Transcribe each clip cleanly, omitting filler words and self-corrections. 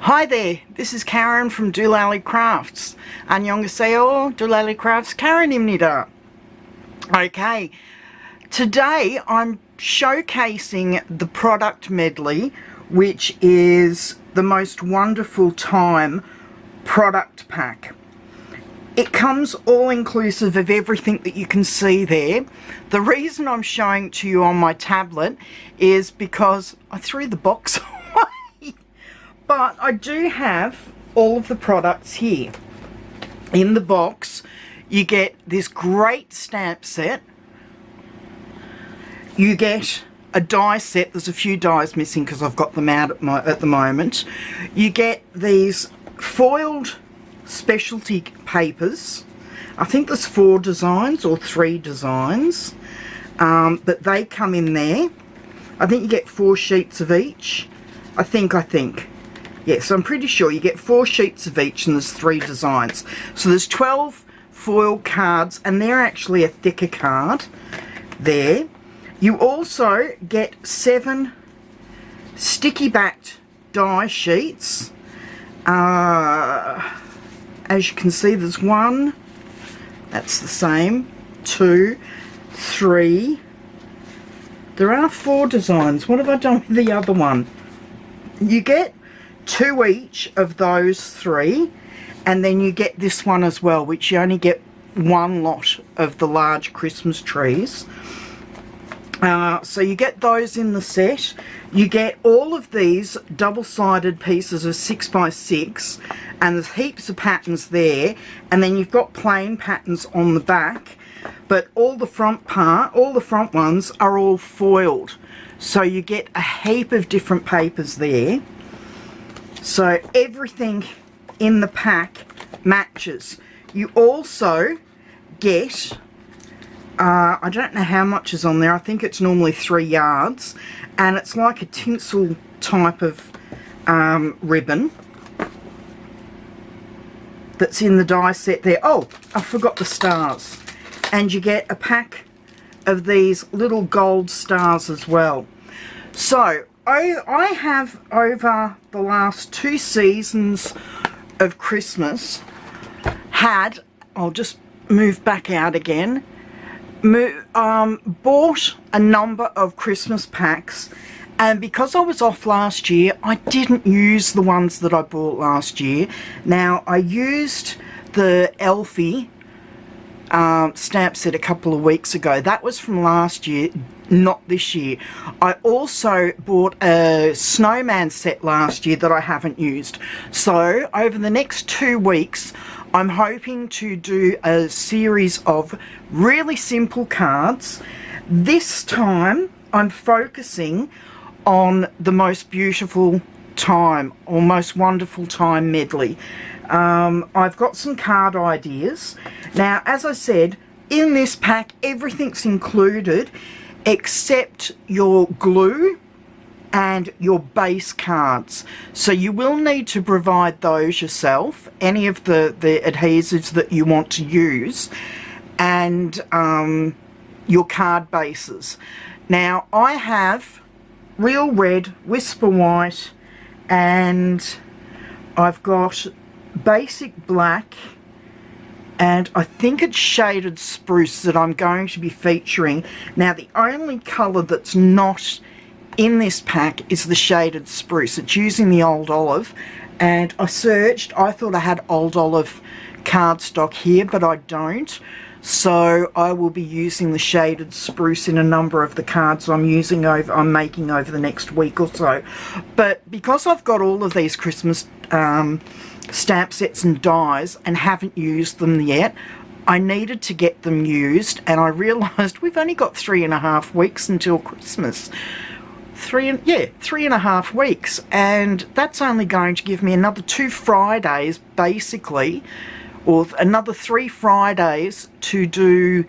Hi there, this is Karen from dolallycrafts. 안녕하세요, dolallycrafts Karen입니다. Okay, today I'm showcasing the product medley, which is the most wonderful time product pack. It comes all-inclusive of everything that you can see there. The reason I'm showing it to you on my tablet is because I threw the box away. But I do have all of the products here. In the box, you get this great stamp set. You get a die set. There's a few dies missing because I've got them out at the moment. You get these foiled specialty papers. I think there's 4 designs or 3 designs, but they come in there. I think you get 4 sheets of each. I think. Yes, I'm pretty sure you get 4 sheets of each and there's 3 designs. So there's 12 foil cards, and they're actually a thicker card there. You also get 7 sticky backed die sheets. As you can see, there's 1, that's the same, 2, 3. There are 4 designs. What have I done with the other one? You get 2 each of those 3, and then you get this one as well, which you only get 1 lot of the large Christmas trees. So you get those in the set. You get all of these double-sided pieces of 6x6, and there's heaps of patterns there, and then you've got plain patterns on the back, but all the front ones are all foiled, so you get a heap of different papers there. So everything in the pack matches. You also get I don't know how much is on there. I think it's normally 3 yards, and it's like a tinsel type of ribbon that's in the die set there. Oh, I forgot the stars. And you get a pack of these little gold stars as well. So I have, over the last 2 seasons of Christmas, had, I'll just move back out again, bought a number of Christmas packs, and because I was off last year, I didn't use the ones that I bought last year. Now, I used the Elfie stamp set a couple of weeks ago. That was from last year, not this year. I also bought a snowman set last year that I haven't used. So over the next 2 weeks, I'm hoping to do a series of really simple cards. This time I'm focusing on the most beautiful time, or most wonderful time medley. I've got some card ideas. Now, as I said, in this pack everything's included except your glue and your base cards. So you will need to provide those yourself, any of the adhesives that you want to use, and your card bases. Now, I have real red, whisper white, and I've got basic black, and I think it's shaded spruce that I'm going to be featuring. Now, the only colour that's not in this pack is the shaded spruce. It's using the old olive, and I searched. I thought I had old olive cardstock here, but I don't. So I will be using the shaded spruce in a number of the cards I'm making over the next week or so. But because I've got all of these Christmas stamp sets and dies and haven't used them yet, I needed to get them used, and I realised we've only got 3.5 weeks until Christmas. 3.5 weeks, and that's only going to give me another 2 Fridays basically, or another 3 Fridays to do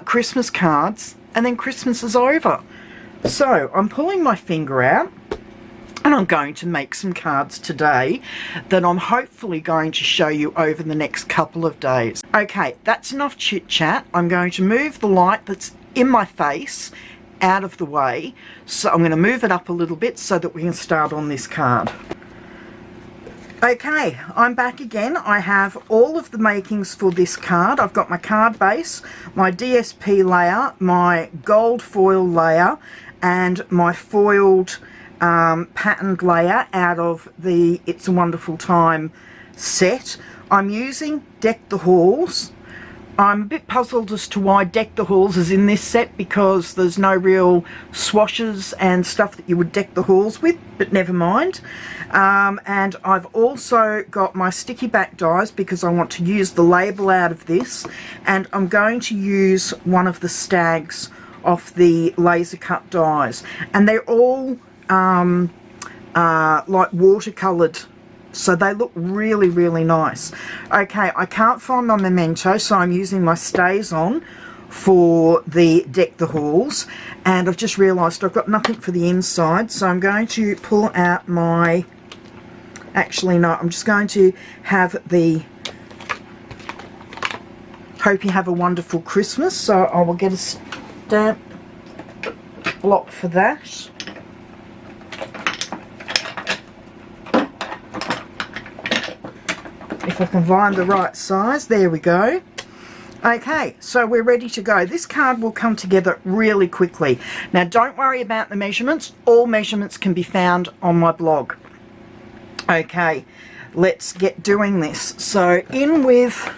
Christmas cards, and then Christmas is over. So I'm pulling my finger out, and I'm going to make some cards today that I'm hopefully going to show you over the next couple of days. Okay, that's enough chit chat. I'm going to move the light that's in my face out of the way. So I'm going to move it up a little bit so that we can start on this card. Okay, I'm back again. I have all of the makings for this card. I've got my card base, my DSP layer, my gold foil layer, and my foiled patterned layer out of the It's a Wonderful Time set. I'm using Deck the Halls. I'm a bit puzzled as to why Deck the Halls is in this set, because there's no real swashes and stuff that you would deck the halls with, but never mind. And I've also got my sticky back dies because I want to use the label out of this, and I'm going to use one of the stags off the laser cut dies, and they're all like watercoloured, so they look really, really nice. Okay, I can't find my memento, so I'm using my stays on for the Deck the Halls, and I've just realised I've got nothing for the inside, so I'm going to pull out my, actually no, I'm just going to have the Hope You Have a Wonderful Christmas, so I will get a stamp block for that. If I can find the right size, there we go. Okay, so we're ready to go. This card will come together really quickly. Now don't worry about the measurements. All measurements can be found on my blog. Okay, let's get doing this. So in with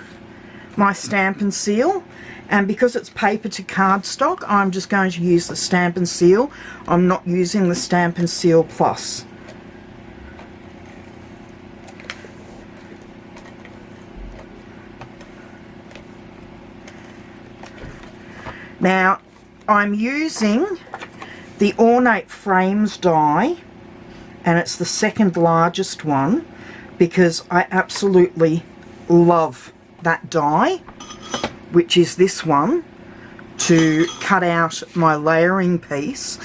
my Stampin' Seal, and because it's paper to cardstock, I'm just going to use the Stampin' Seal. I'm not using the Stampin' Seal Plus. Now, I'm using the Ornate Frames die, and it's the second largest one because I absolutely love that die, which is this one, to cut out my layering piece.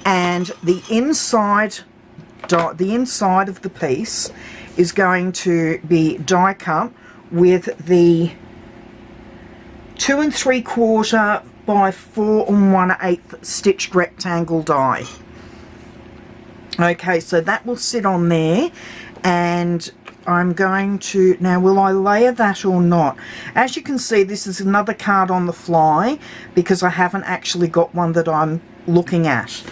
And the inside of the piece is going to be die cut with the 2 3/4 by 4 1/8 stitched rectangle die. Okay, so that will sit on there, and I'm going to, now will I layer that or not? As you can see, this is another card on the fly because I haven't actually got one that I'm looking at.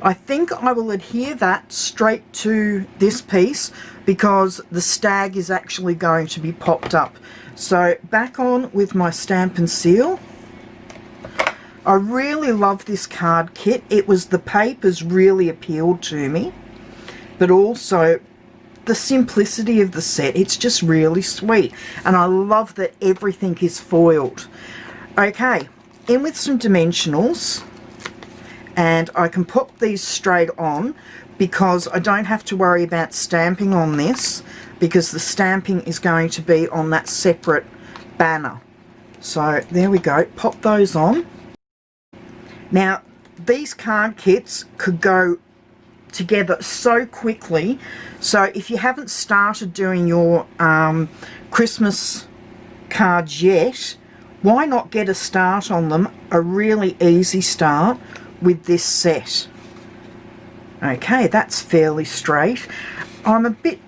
I think I will adhere that straight to this piece because the stag is actually going to be popped up. So back on with my Stampin' Seal. I really love this card kit. It was the papers really appealed to me, but also the simplicity of the set. It's just really sweet, and I love that everything is foiled. Okay, in with some dimensionals, and I can pop these straight on because I don't have to worry about stamping on this, because the stamping is going to be on that separate banner. So there we go, pop those on. Now, these card kits could go together so quickly, so if you haven't started doing your Christmas cards yet, why not get a start on them, a really easy start with this set. Okay, that's fairly straight. I'm a bit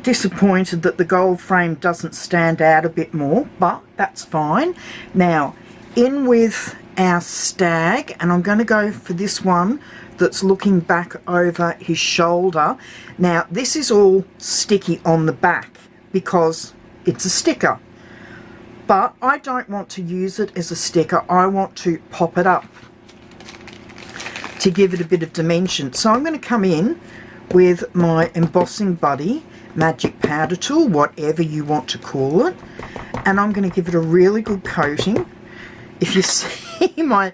disappointed that the gold frame doesn't stand out a bit more, but that's fine. Now, in with our stag, and I'm going to go for this one that's looking back over his shoulder. Now this is all sticky on the back because it's a sticker, but I don't want to use it as a sticker. I want to pop it up to give it a bit of dimension. So I'm going to come in with my embossing buddy, magic powder tool, whatever you want to call it, and I'm going to give it a really good coating. If you see my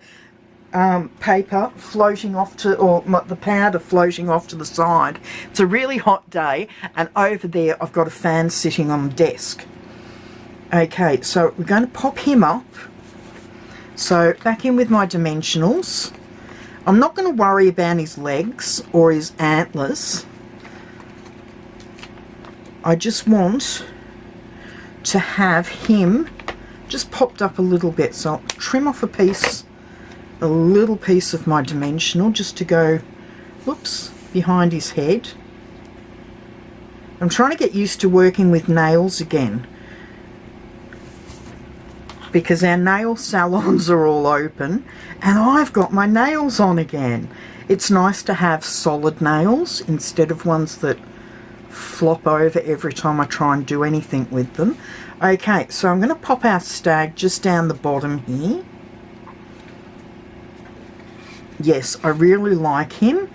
paper floating off to, or the powder floating off to the side, it's a really hot day, and over there I've got a fan sitting on the desk. Okay, so we're going to pop him up. So back in with my dimensionals. I'm not going to worry about his legs or his antlers. I just want to have him just popped up a little bit, so I'll trim off a piece a little piece of my dimensional just to go, whoops, behind his head. I'm trying to get used to working with nails again, because our nail salons are all open and I've got my nails on again. It's nice to have solid nails instead of ones that flop over every time I try and do anything with them. Okay, so I'm going to pop our stag just down the bottom here. Yes, I really like him.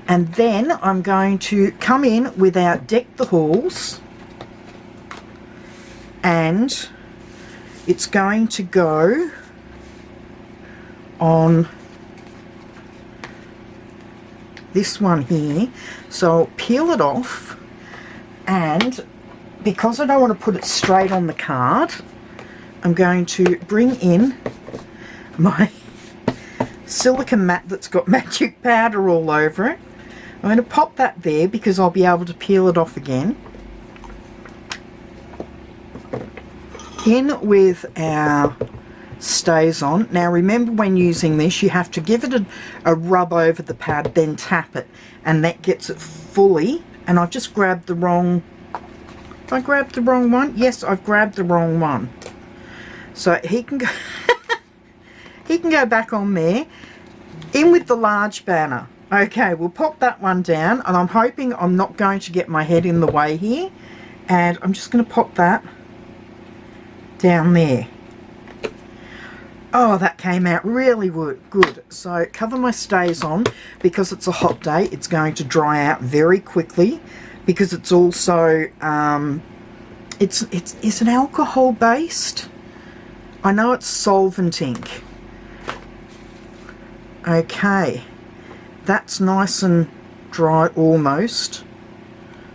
And then I'm going to come in with our Deck the Halls, and it's going to go on this one here. So I'll peel it off, and because I don't want to put it straight on the card, I'm going to bring in my silicone mat that's got magic powder all over it. I'm going to pop that there because I'll be able to peel it off again. In with our stays on. Now remember, when using this you have to give it a rub over the pad, then tap it, and that gets it fully. And I've just grabbed the wrong... Have I grabbed the wrong one? Yes, I've grabbed the wrong one. So he can go he can go back on there. In with the large banner. Okay, we'll pop that one down, and I'm hoping I'm not going to get my head in the way here, and I'm just going to pop that down there. Oh, that came out really good. So cover my stays on, because it's a hot day. It's going to dry out very quickly, because it's also it's is it alcohol based? I know it's solvent ink. Okay, that's nice and dry almost.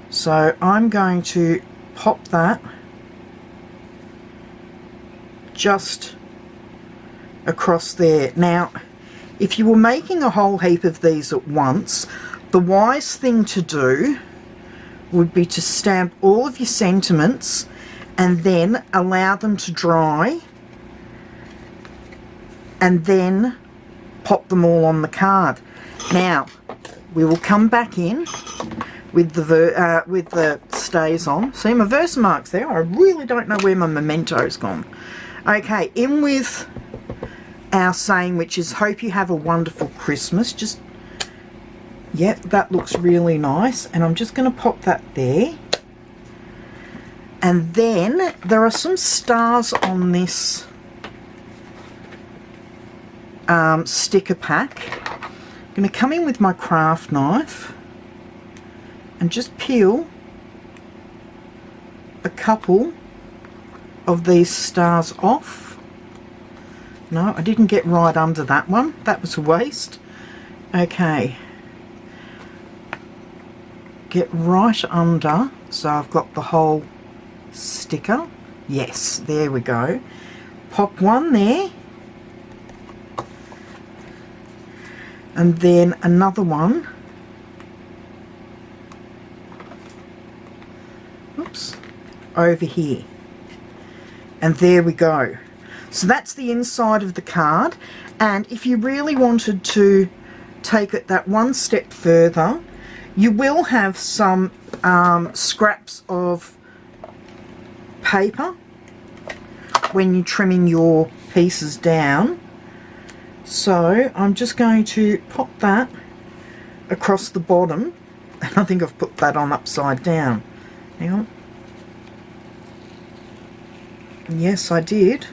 So I'm going to pop that just across there. Now, if you were making a whole heap of these at once, the wise thing to do would be to stamp all of your sentiments and then allow them to dry, and then pop them all on the card. Now we will come back in with the stays on. See my Versamarks there? I really don't know where my memento's gone. Okay, in with our saying, which is hope you have a wonderful Christmas. Just, yep, that looks really nice, and I'm just going to pop that there. And then there are some stars on this sticker pack. I'm going to come in with my craft knife and just peel a couple of these stars off. No, I didn't get right under that one. That was a waste. Okay. Get right under, so I've got the whole sticker. Yes, there we go. Pop one there. And then another one. Oops. Over here. And there we go. So that's the inside of the card. And if you really wanted to take it that one step further, you will have some scraps of paper when you're trimming your pieces down. So I'm just going to pop that across the bottom. And I think I've put that on upside down. Hang on. Yes, I did.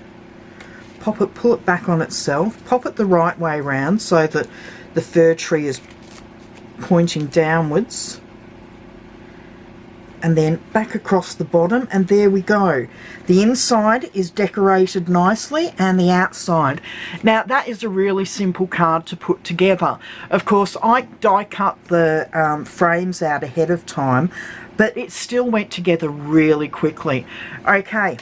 Pop it, pull it back on itself. Pop it the right way around so that the fir tree is pointing downwards. And then back across the bottom, and there we go. The inside is decorated nicely, and the outside. Now that is a really simple card to put together. Of course, I die cut the frames out ahead of time, but it still went together really quickly. Okay.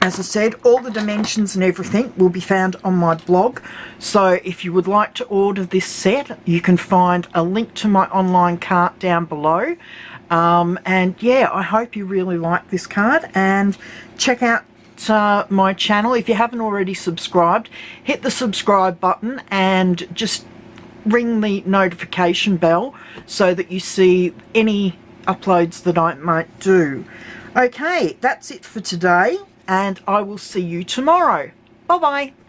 As I said, all the dimensions and everything will be found on my blog. So if you would like to order this set, you can find a link to my online cart down below. And yeah, I hope you really like this card, and check out my channel, if you haven't already subscribed, hit the subscribe button and just ring the notification bell so that you see any uploads that I might do. Okay, that's it for today, and I will see you tomorrow. Bye bye.